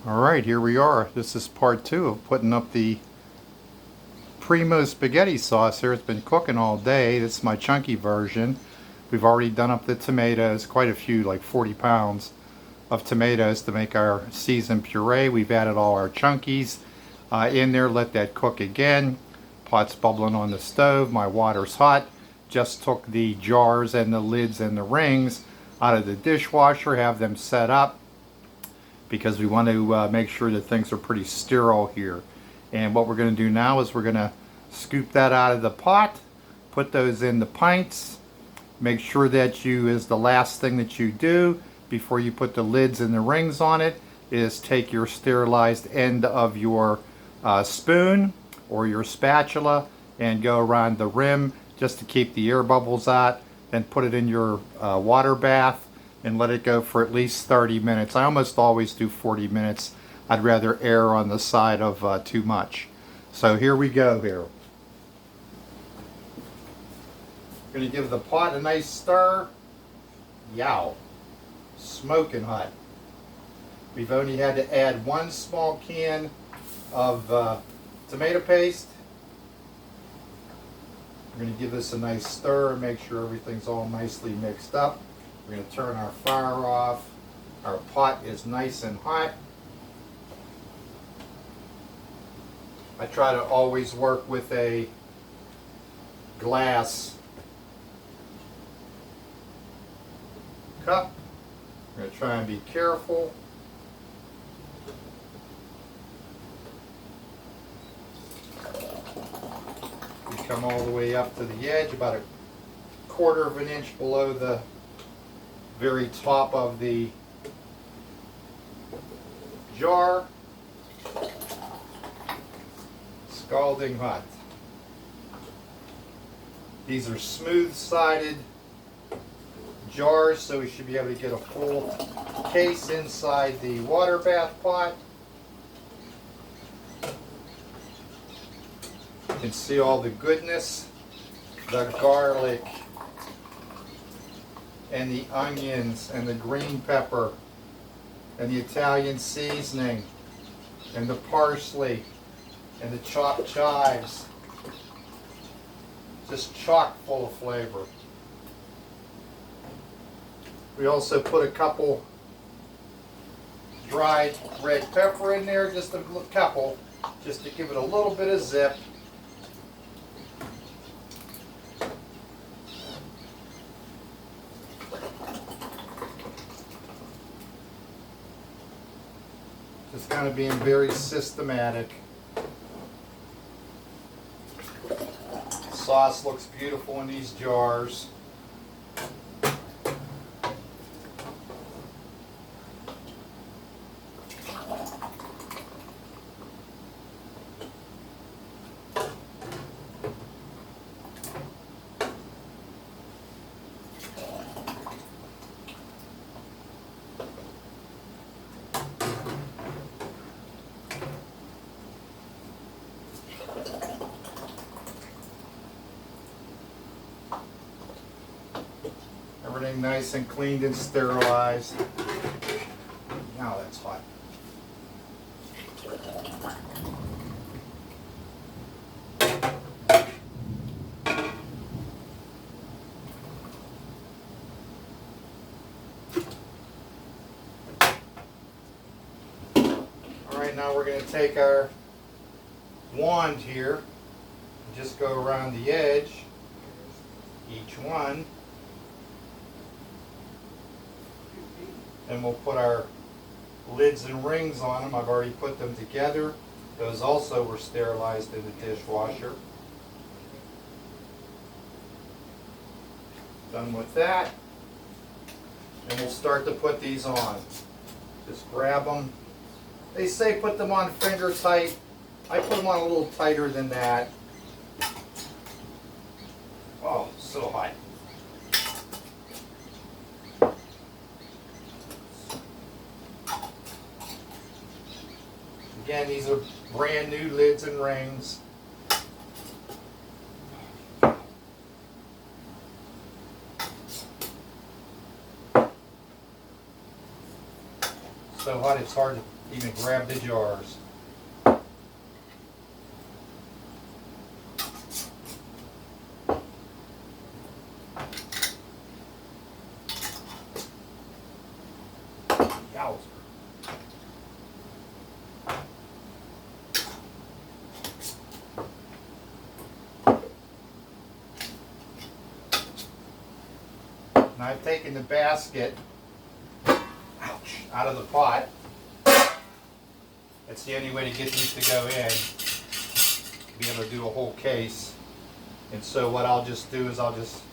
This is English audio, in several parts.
Alright, here we are. This is part 2 of putting up the Primo spaghetti sauce here. It's been cooking all day. This is my chunky version. We've already done up the tomatoes, quite a few, like 40 pounds of tomatoes to make our seasoned puree. We've added all our chunkies in there, let that cook again. Pot's bubbling on the stove, my water's hot. Just took the jars and the lids and the rings out of the dishwasher, have them set up, because we want to make sure that things are pretty sterile here. And what we're going to do now is we're going to scoop that out of the pot, put those in the pints. Make sure that is the last thing that you do before you put the lids and the rings on it, is take your sterilized end of your spoon or your spatula and go around the rim just to keep the air bubbles out. Then put it in your water bath and let it go for at least 30 minutes. I almost always do 40 minutes. I'd rather err on the side of too much. So here we go here. Going to give the pot a nice stir. Yow. Smoking hot. We've only had to add 1 small can of tomato paste. We're going to give this a nice stir and make sure everything's all nicely mixed up. We're going to turn our fire off. Our pot is nice and hot. I try to always work with a glass cup. I'm going to try and be careful. We come all the way up to the edge, about a 1/4 of an inch below the very top of the jar. Scalding hot. These are smooth-sided jars, so we should be able to get a full case inside the water bath pot. You can see all the goodness, the garlic, and the onions, and the green pepper, and the Italian seasoning, and the parsley, and the chopped chives. Just chock full of flavor. We also put a couple dried red pepper in there, just a couple, just to give it a little bit of zip. Just kind of being very systematic. Sauce looks beautiful in these jars. Everything nice and cleaned and sterilized. Now that's hot. Alright, now we're going to take our wand here and just go around the edge, each one. And we'll put our lids and rings on them. I've already put them together. Those also were sterilized in the dishwasher. Done with that. And we'll start to put these on. Just grab them. They say put them on finger tight. I put them on a little tighter than that. Oh, so hot. Again, these are brand new lids and rings. so hot it's hard to Even grab the jars. Yowzer. Now I've taken the basket, ouch, out of the pot. That's the only way to get these to go in. Be able to do a whole case. And so what I'll just do is I'll just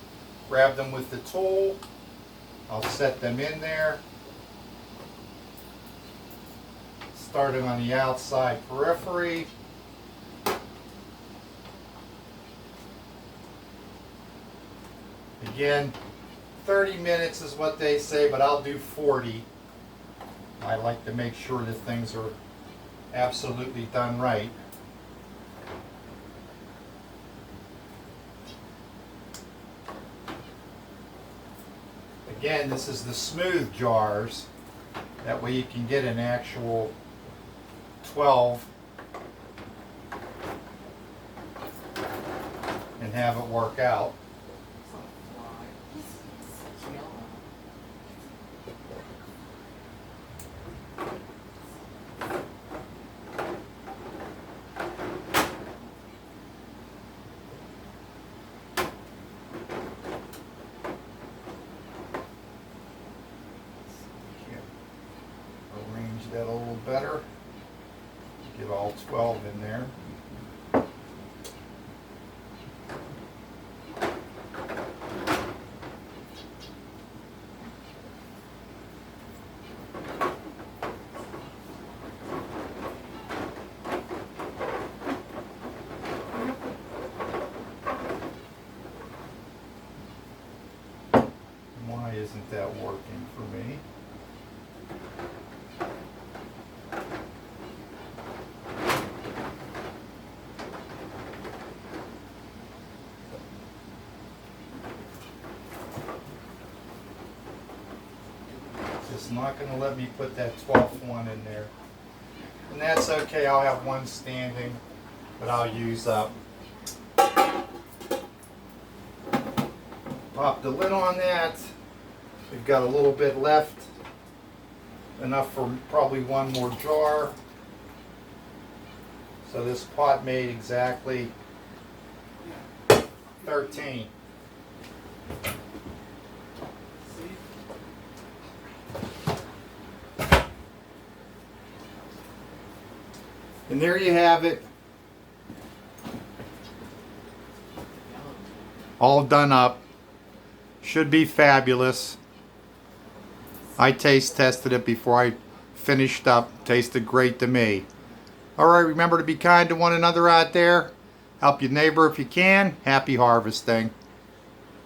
grab them with the tool. I'll set them in there. Start them on the outside periphery. Again, 30 minutes is what they say, but I'll do 40. I like to make sure that things are absolutely done right. Again, this is the smooth jars. That way you can get an actual 12 and have it work out. Arrange that a little better. Get all 12 in there. Why isn't that working for me? It's not going to let me put that 12th one in there. And that's okay, I'll have one standing, but I'll use up. Pop the lid on that. We've got a little bit left. Enough for probably one more jar. So this pot made exactly 13. And there you have it. All done up. Should be fabulous. I taste tested it before I finished up. Tasted great to me. Alright, remember to be kind to one another out there. Help your neighbor if you can. Happy harvesting.